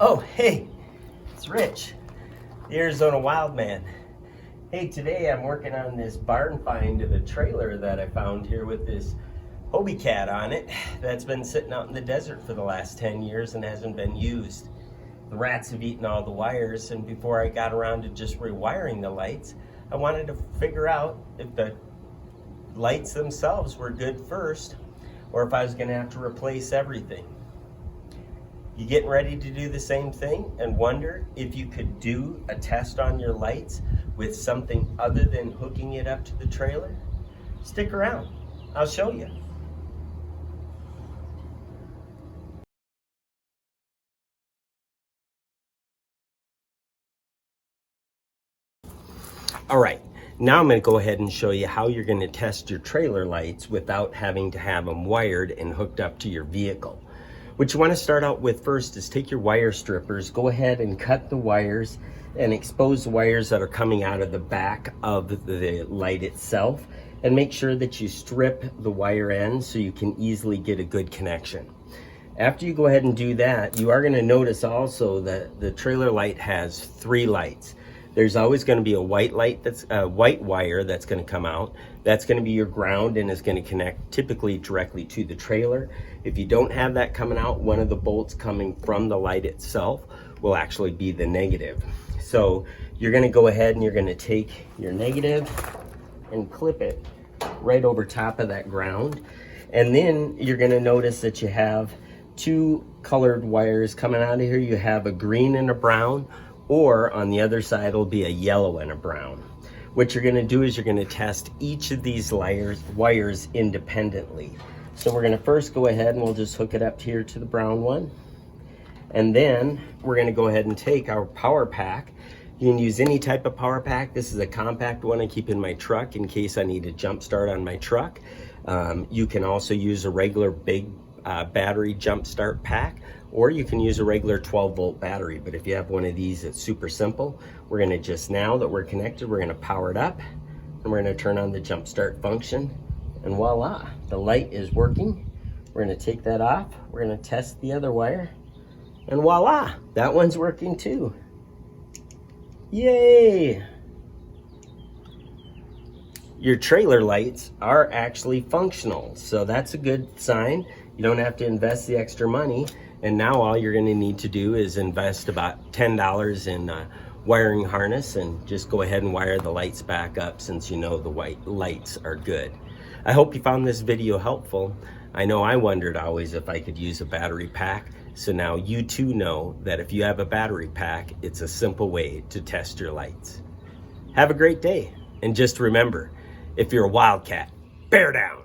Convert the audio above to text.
Oh, hey, it's Rich, the Arizona Wildman. Hey, today I'm working on this barn find of a trailer that I found here with this Hobie cat on it that's been sitting out in the desert for the last 10 years and hasn't been used. The rats have eaten all the wires, and before I got around to just rewiring the lights, I wanted to figure out if the lights themselves were good first or if I was going to have to replace everything. You getting ready to do the same thing and wonder if you could do a test on your lights with something other than hooking it up to the trailer? Stick around, I'll show you. All right, now I'm going to go ahead and show you how you're going to test your trailer lights without having to have them wired and hooked up to your vehicle. What you want to start out with first is take your wire strippers, go ahead and cut the wires and expose the wires that are coming out of the back of the light itself, and make sure that you strip the wire end so you can easily get a good connection. After you go ahead and do that, you are going to notice also that the trailer light has 3 lights. There's always going to be a white light, that's a white wire that's going to come out. That's going to be your ground and is going to connect typically directly to the trailer. If you don't have that coming out, one of the bolts coming from the light itself will actually be the negative. So you're going to go ahead and you're going to take your negative and clip it right over top of that ground. And then you're going to notice that you have 2 colored wires coming out of here. You have a green and a brown, or on the other side will be a yellow and a brown. What you're going to do is you're going to test each of these wires independently. So we're going to first go ahead and we'll just hook it up here to the brown one. And then we're going to go ahead and take our power pack. You can use any type of power pack. This is a compact one I keep in my truck in case I need a jump start on my truck. You can also use a regular big battery jump start pack, or you can use a regular 12-volt battery. But if you have one of these, it's super simple. We're going to just, now that we're connected, we're going to power it up and we're going to turn on the jump start function, and voila, the light is working. We're going to take that off. We're going to test the other wire, and voila, that one's working too. Yay! Your trailer lights are actually functional, so that's a good sign. You don't have to invest the extra money, and now all you're going to need to do is invest about $10 in a wiring harness and just go ahead and wire the lights back up, since you know the white lights are good. I hope you found this video helpful. I know I wondered always if I could use a battery pack, so now you too know that if you have a battery pack, it's a simple way to test your lights. Have a great day, and just remember, if you're a wildcat, bear down.